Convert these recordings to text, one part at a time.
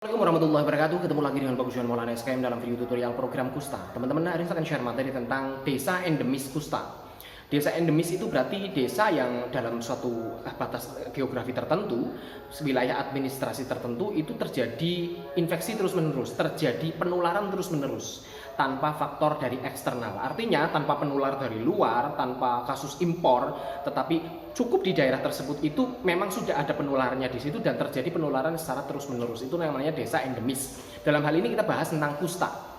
Assalamualaikum warahmatullahi wabarakatuh. Ketemu lagi dengan Bagus Maulana SKM dalam video tutorial program Kusta. Teman-teman, hari ini saya akan share materi tentang desa endemis Kusta. Desa endemis itu berarti desa yang dalam suatu batas geografi tertentu, wilayah administrasi tertentu itu terjadi infeksi terus-menerus, terjadi penularan terus-menerus tanpa faktor dari eksternal. Artinya tanpa penular dari luar, tanpa kasus impor, tetapi cukup di daerah tersebut itu memang sudah ada penularannya di situ dan terjadi penularan secara terus-menerus. Itu namanya desa endemis. Dalam hal ini kita bahas tentang kusta.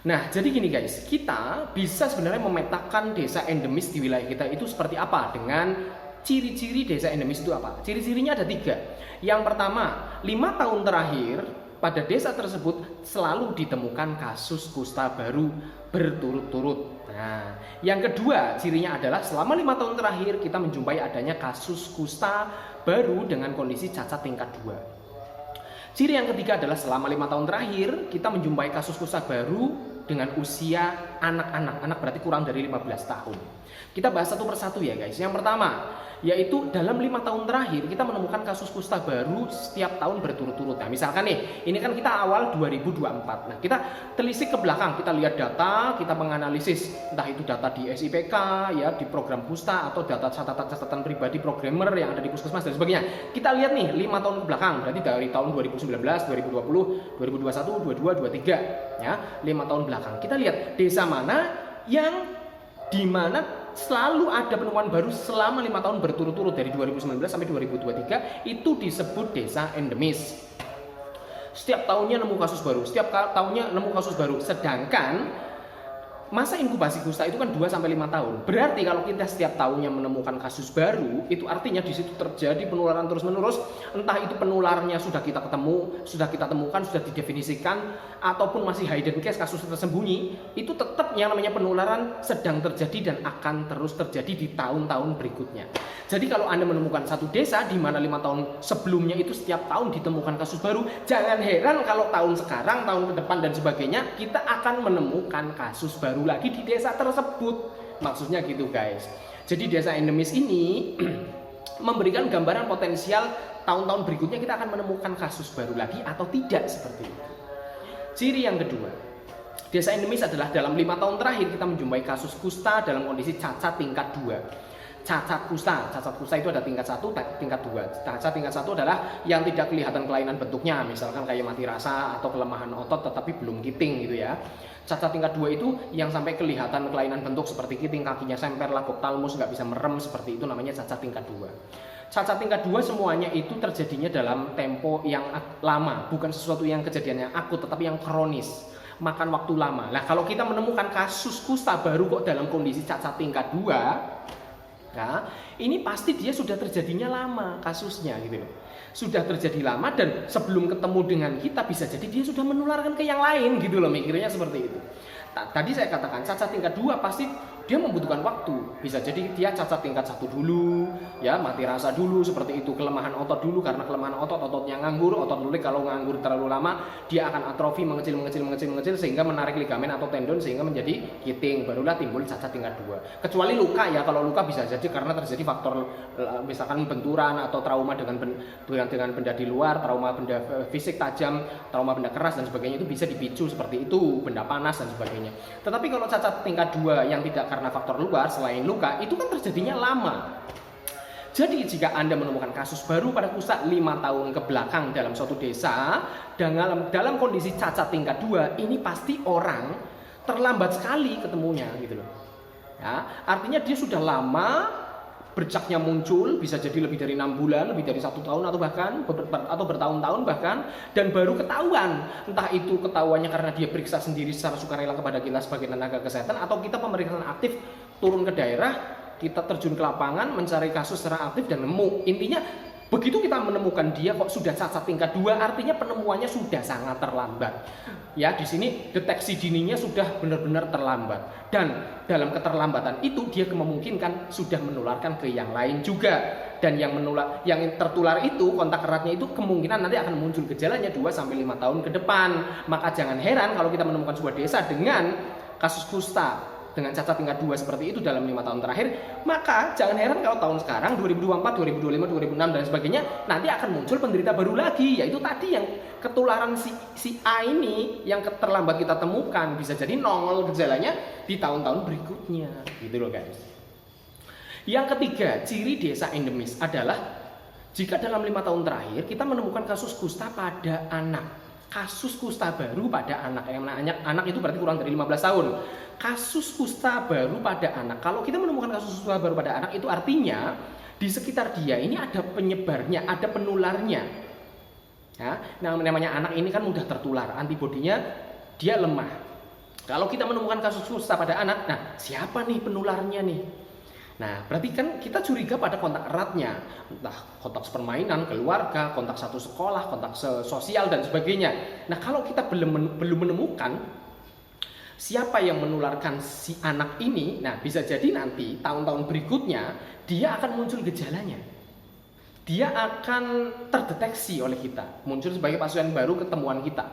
Nah, jadi gini guys, kita bisa sebenarnya memetakan desa endemis di wilayah kita itu seperti apa dengan ciri-ciri desa endemis itu apa? Ciri-cirinya ada 3. Yang pertama, 5 tahun terakhir pada desa tersebut selalu ditemukan kasus kusta baru berturut-turut. Nah, yang kedua cirinya adalah selama 5 tahun terakhir kita menjumpai adanya kasus kusta baru dengan kondisi cacat tingkat 2. Ciri yang ketiga adalah selama 5 tahun terakhir kita menjumpai kasus kusta baru dengan usia anak-anak. Anak berarti kurang dari 15 tahun. Kita bahas satu persatu ya guys. Yang pertama, yaitu dalam 5 tahun terakhir kita menemukan kasus kusta baru setiap tahun berturut-turut. Nah, misalkan nih, ini kan kita awal 2024. Nah, kita telisik ke belakang, kita lihat data, kita menganalisis entah itu data di SIPK ya, di program Kusta atau data catatan pribadi programmer yang ada di Puskesmas dan sebagainya. Kita lihat nih 5 tahun ke belakang, berarti dari tahun 2019, 2020, 2021, 2022, 2023 ya, 5 tahun belakang. Kita lihat desa mana yang dimana selalu ada penemuan baru selama 5 tahun berturut-turut dari 2019 sampai 2023 itu disebut desa endemis. Setiap tahunnya nemu kasus baru, setiap tahunnya nemu kasus baru. Sedangkan masa inkubasi kusta itu kan 2 sampai 5 tahun. Berarti kalau kita setiap tahunnya menemukan kasus baru, itu artinya di situ terjadi penularan terus-menerus. Entah itu penularnya sudah kita temukan, sudah didefinisikan, ataupun masih hidden case, kasus tersembunyi, itu tetap yang namanya penularan sedang terjadi dan akan terus terjadi di tahun-tahun berikutnya. Jadi kalau Anda menemukan satu desa di mana 5 tahun sebelumnya itu setiap tahun ditemukan kasus baru, jangan heran kalau tahun sekarang, tahun ke depan dan sebagainya kita akan menemukan kasus baru lagi di desa tersebut. Maksudnya gitu guys. Jadi desa endemis ini memberikan gambaran potensial tahun-tahun berikutnya kita akan menemukan kasus baru lagi atau tidak, seperti itu. Ciri yang kedua, desa endemis adalah dalam 5 tahun terakhir kita menjumpai kasus kusta dalam kondisi cacat tingkat 2. Cacat kusta itu ada tingkat 1, tingkat 2. Cacat tingkat 1 adalah yang tidak kelihatan kelainan bentuknya, misalkan kayak mati rasa atau kelemahan otot tetapi belum kiting gitu ya. Cacat tingkat 2 itu yang sampai kelihatan kelainan bentuk seperti kiting, kakinya semper, lagok talmus, nggak bisa merem, seperti itu namanya cacat tingkat 2. Cacat tingkat 2 semuanya itu terjadinya dalam tempo yang lama, bukan sesuatu yang kejadian yang akut tetapi yang kronis, makan waktu lama. Nah, kalau kita menemukan kasus kusta baru kok dalam kondisi cacat tingkat 2, nah, ini pasti dia sudah terjadinya lama kasusnya gitu loh. Sudah terjadi lama dan sebelum ketemu dengan kita bisa jadi dia sudah menularkan ke yang lain gitu loh, mikirnya seperti itu. Tadi saya katakan cacat tingkat 2 pasti dia membutuhkan waktu. Bisa jadi dia cacat tingkat 1 dulu, ya mati rasa dulu seperti itu, kelemahan otot dulu karena kelemahan ototnya nganggur, otot lulik kalau nganggur terlalu lama dia akan atrofi, mengecil sehingga menarik ligamen atau tendon sehingga menjadi kiting, barulah timbul cacat tingkat 2. Kecuali luka ya, kalau luka bisa jadi karena terjadi faktor misalkan benturan atau trauma dengan benda di luar, trauma benda fisik tajam, trauma benda keras dan sebagainya, itu bisa dipicu seperti itu, benda panas dan sebagainya. Tetapi kalau cacat tingkat 2 yang tidak karena faktor luar selain luka, itu kan terjadinya lama. Jadi jika Anda menemukan kasus baru pada kusta 5 tahun ke belakang dalam suatu desa dalam kondisi cacat tingkat 2, ini pasti orang terlambat sekali ketemunya gitu loh. Ya, artinya dia sudah lama bercaknya muncul, bisa jadi lebih dari 6 bulan, lebih dari 1 tahun atau bertahun-tahun bahkan, dan baru ketahuan. Entah itu ketahuannya karena dia periksa sendiri secara sukarela kepada kita sebagai tenaga kesehatan, atau kita pemeriksaan aktif turun ke daerah, kita terjun ke lapangan mencari kasus secara aktif dan nemu. Intinya begitu kita menemukan dia kok sudah cacat tingkat 2, artinya penemuannya sudah sangat terlambat. Ya, di sini deteksi dininya sudah benar-benar terlambat. Dan dalam keterlambatan itu dia memungkinkan sudah menularkan ke yang lain juga. Dan yang tertular itu, kontak eratnya itu kemungkinan nanti akan muncul gejalanya 2 sampai 5 tahun ke depan. Maka jangan heran kalau kita menemukan sebuah desa dengan kasus kusta dengan cacat tingkat 2 seperti itu dalam 5 tahun terakhir, maka jangan heran kalau tahun sekarang 2024, 2025, 2026 dan sebagainya nanti akan muncul penderita baru lagi, yaitu tadi yang ketularan si A ini yang terlambat kita temukan, bisa jadi nongol gejalanya di tahun-tahun berikutnya, gitu loh guys. Yang ketiga, ciri desa endemis adalah jika dalam 5 tahun terakhir kita menemukan kasus kusta pada anak. Kasus kusta baru pada anak, yang anak itu berarti kurang dari 15 tahun. Kasus kusta baru pada anak. Kalau kita menemukan kasus kusta baru pada anak, itu artinya di sekitar dia ini ada penyebarnya, ada penularnya. Ya, nah, namanya anak ini kan mudah tertular, antibodinya dia lemah. Kalau kita menemukan kasus kusta pada anak, nah siapa nih penularnya nih? Nah, berarti kan kita curiga pada kontak eratnya, entah kontak permainan, keluarga, kontak satu sekolah, kontak sosial dan sebagainya. Nah, kalau kita belum menemukan siapa yang menularkan si anak ini, nah bisa jadi nanti tahun-tahun berikutnya dia akan muncul gejalanya. Dia akan terdeteksi oleh kita, muncul sebagai pasien baru ketemuan kita.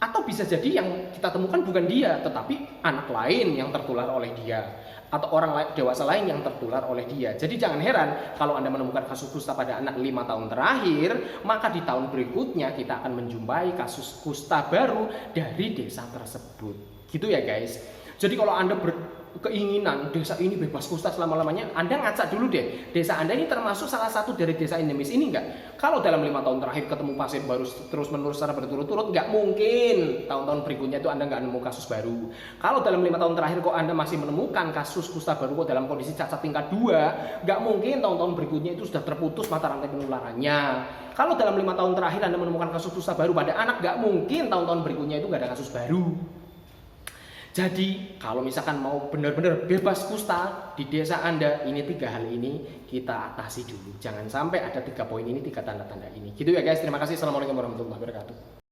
Atau bisa jadi yang kita temukan bukan dia, tetapi anak lain yang tertular oleh dia, atau orang dewasa lain yang tertular oleh dia. Jadi jangan heran kalau Anda menemukan kasus kusta pada anak 5 tahun terakhir, maka di tahun berikutnya kita akan menjumpai kasus kusta baru dari desa tersebut. Gitu ya guys. Jadi kalau Anda berkeinginan desa ini bebas kusta selama-lamanya, Anda ngaca dulu deh, desa Anda ini termasuk salah satu dari desa endemis ini enggak? Kalau dalam 5 tahun terakhir ketemu pasien baru terus-menerus secara berturut-turut, enggak mungkin tahun-tahun berikutnya itu Anda enggak nemu kasus baru. Kalau dalam 5 tahun terakhir kok Anda masih menemukan kasus kusta baru kok dalam kondisi cacat tingkat 2, enggak mungkin tahun-tahun berikutnya itu sudah terputus mata rantai penularannya. Kalau dalam 5 tahun terakhir Anda menemukan kasus kusta baru pada anak, enggak mungkin tahun-tahun berikutnya itu enggak ada kasus baru. Jadi kalau misalkan mau benar-benar bebas kusta di desa Anda, ini 3 hal ini kita atasi dulu. Jangan sampai ada 3 poin ini, 3 tanda-tanda ini. Gitu ya guys, terima kasih. Assalamualaikum warahmatullahi wabarakatuh.